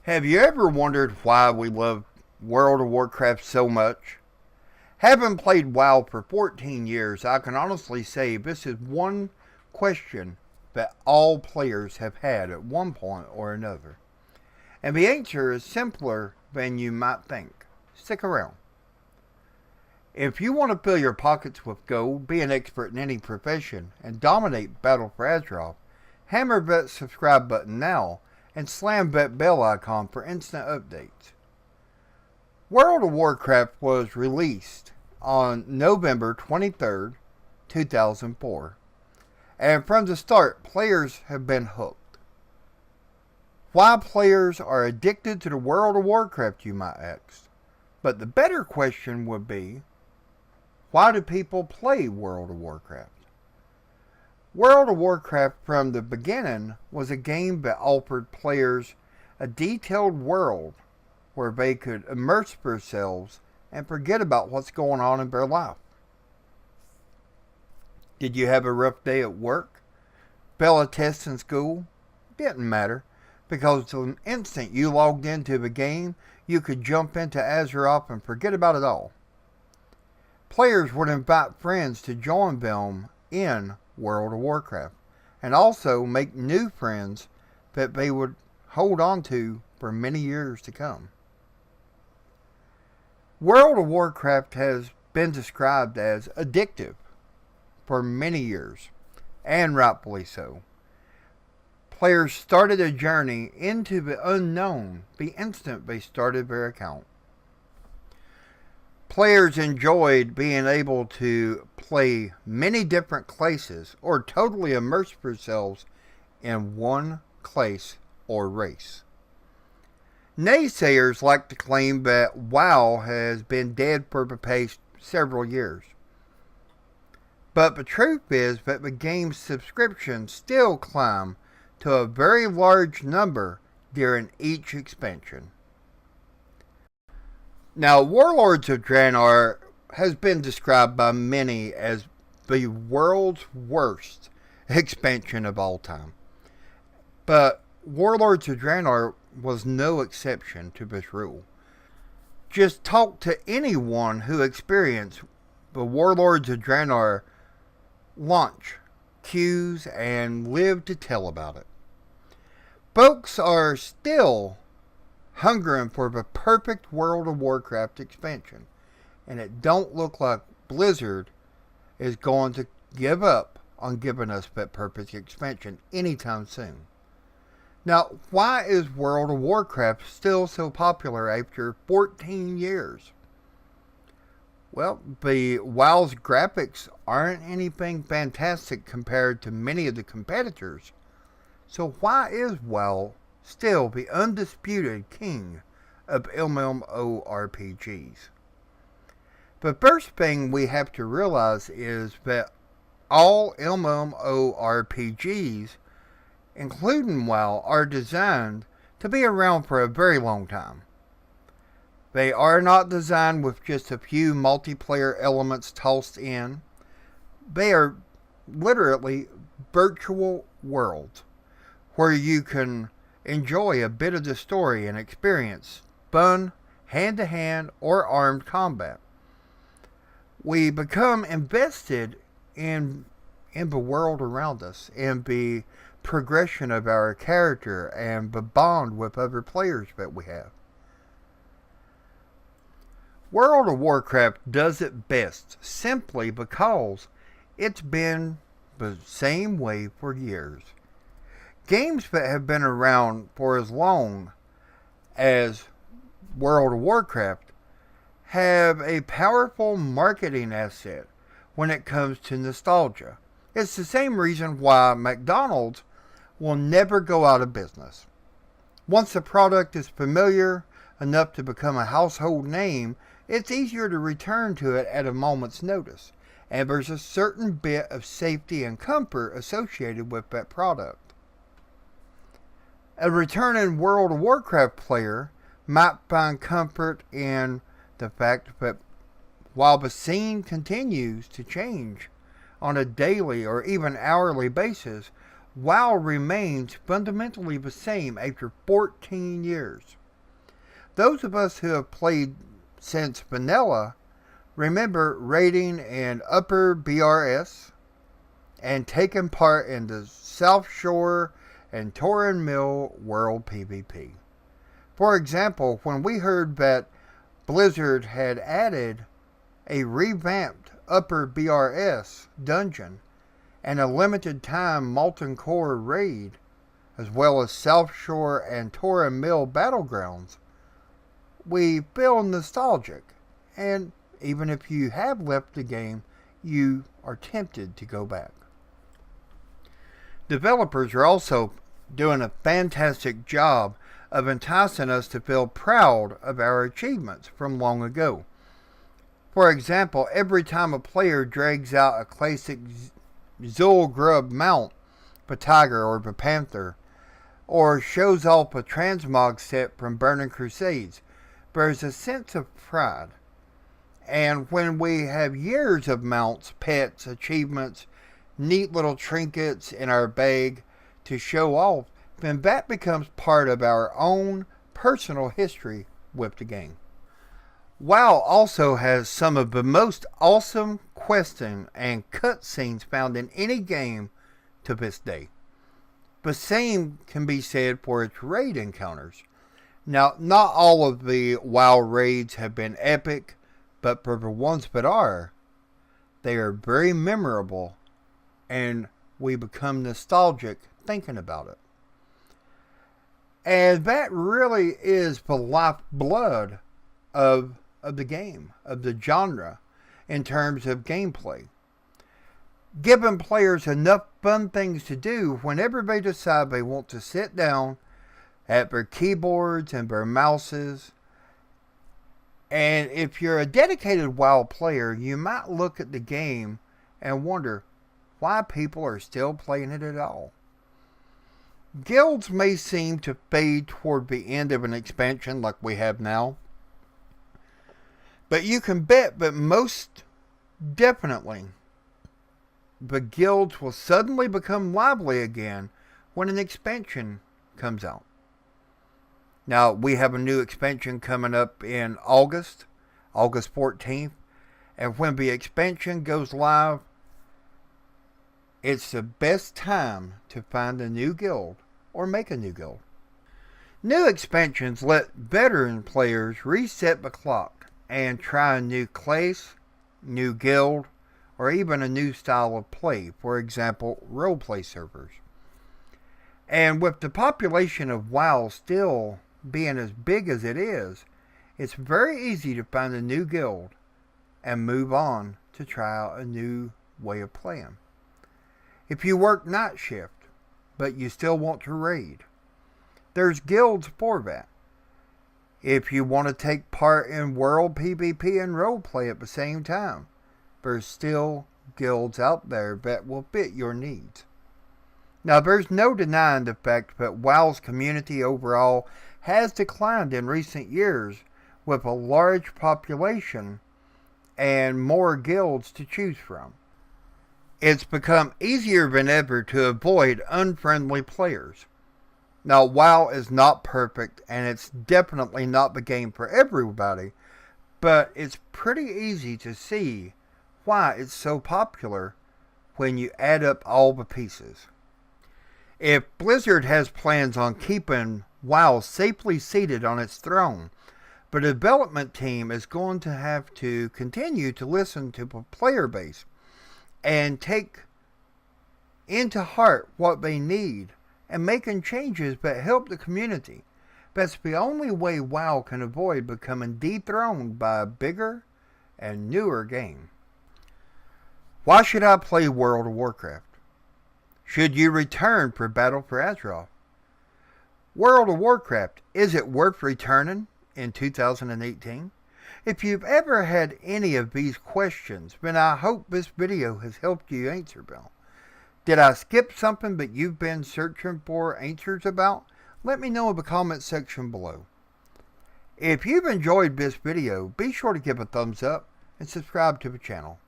Have you ever wondered why we love World of Warcraft so much? Having played WoW for 14 years, I can honestly say this is one question that all players have had at one point or another. And the answer is simpler than you might think. Stick around. If you want to fill your pockets with gold, be an expert in any profession, and dominate Battle for Azeroth, hammer that subscribe button now and slam that bell icon for instant updates. World of Warcraft was released on November 23rd, 2004, and from the start, players have been hooked. Why players are addicted to the World of Warcraft, you might ask. But the better question would be, why do people play World of Warcraft? World of Warcraft from the beginning was a game that offered players a detailed world where they could immerse themselves and forget about what's going on in their life. Did you have a rough day at work? Fail a test in school? Didn't matter, because the instant you logged into the game, you could jump into Azeroth and forget about it all. Players would invite friends to join them in World of Warcraft, and also make new friends that they would hold on to for many years to come. World of Warcraft has been described as addictive for many years, and rightfully so. Players started a journey into the unknown the instant they started their account. Players enjoyed being able to play many different classes or totally immerse themselves in one class or race. Naysayers like to claim that WoW has been dead for the past several years. But the truth is that the game's subscriptions still climb to a very large number during each expansion. Now, Warlords of Draenor has been described by many as the world's worst expansion of all time. But Warlords of Draenor was no exception to this rule. Just talk to anyone who experienced the Warlords of Draenor launch queues and lived to tell about it. Folks are still hungering for the perfect World of Warcraft expansion, and it don't look like Blizzard is going to give up on giving us that perfect expansion anytime soon. Now, why is World of Warcraft still so popular after 14 years? Well, the WoW's graphics aren't anything fantastic compared to many of the competitors. So why is WoW still the undisputed king of MMORPGs? The first thing we have to realize is that all MMORPGs, including WoW, are designed to be around for a very long time. They are not designed with just a few multiplayer elements tossed in. They are literally virtual worlds where you can enjoy a bit of the story and experience fun, hand-to-hand, or armed combat. We become invested in the world around us, in the progression of our character, and the bond with other players that we have. World of Warcraft does it best simply because it's been the same way for years. Games that have been around for as long as World of Warcraft have a powerful marketing asset when it comes to nostalgia. It's the same reason why McDonald's will never go out of business. Once a product is familiar enough to become a household name, it's easier to return to it at a moment's notice, and there's a certain bit of safety and comfort associated with that product. A returning World of Warcraft player might find comfort in the fact that while the scene continues to change on a daily or even hourly basis, WoW remains fundamentally the same after 14 years. Those of us who have played since vanilla remember raiding in Upper BRS and taking part in the South Shore and Torin Mill World PvP. For example, when we heard that Blizzard had added a revamped Upper BRS dungeon and a limited time Molten Core raid, as well as South Shore and Torin Mill battlegrounds, we feel nostalgic, and even if you have left the game, you are tempted to go back. Developers are also doing a fantastic job of enticing us to feel proud of our achievements from long ago. For example, every time a player drags out a classic Zul'Grub mount, the Tiger or the Panther, or shows off a transmog set from Burning Crusades, there's a sense of pride. And when we have years of mounts, pets, achievements, neat little trinkets in our bag to show off, then that becomes part of our own personal history with the game. WoW also has some of the most awesome questing and cutscenes found in any game to this day. The same can be said for its raid encounters. Now, not all of the WoW raids have been epic, but for the ones that are, they are very memorable, and we become nostalgic thinking about it. And that really is the lifeblood of the game, of the genre, in terms of gameplay. Giving players enough fun things to do whenever they decide they want to sit down at their keyboards and their mouses. And if you're a dedicated WoW player, you might look at the game and wonder why people are still playing it at all. Guilds may seem to fade toward the end of an expansion like we have now, but you can bet that most definitely the guilds will suddenly become lively again when an expansion comes out. Now, we have a new expansion coming up in August 14th, and when the expansion goes live, it's the best time to find a new guild or make a new guild. New expansions let veteran players reset the clock and try a new class, new guild, or even a new style of play, for example, roleplay servers. And with the population of WoW still being as big as it is, it's very easy to find a new guild and move on to try out a new way of playing. If you work night shift, but you still want to raid, there's guilds for that. If you want to take part in world PvP and roleplay at the same time, there's still guilds out there that will fit your needs. Now, there's no denying the fact that WoW's community overall has declined in recent years with a large population and more guilds to choose from. It's become easier than ever to avoid unfriendly players. Now, WoW is not perfect, and it's definitely not the game for everybody, but it's pretty easy to see why it's so popular when you add up all the pieces. If Blizzard has plans on keeping WoW safely seated on its throne, the development team is going to have to continue to listen to the player base and take into heart what they need and making changes that help the community. That's the only way WoW can avoid becoming dethroned by a bigger and newer game. Why should I play World of Warcraft? Should you return for Battle for Azeroth? World of Warcraft, is it worth returning in 2018? If you've ever had any of these questions, then I hope this video has helped you answer them. Did I skip something that you've been searching for answers about? Let me know in the comment section below. If you've enjoyed this video, be sure to give a thumbs up and subscribe to the channel.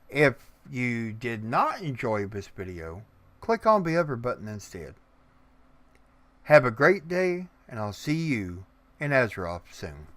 If you did not enjoy this video, click on the other button instead. Have a great day, and I'll see you in Azeroth soon.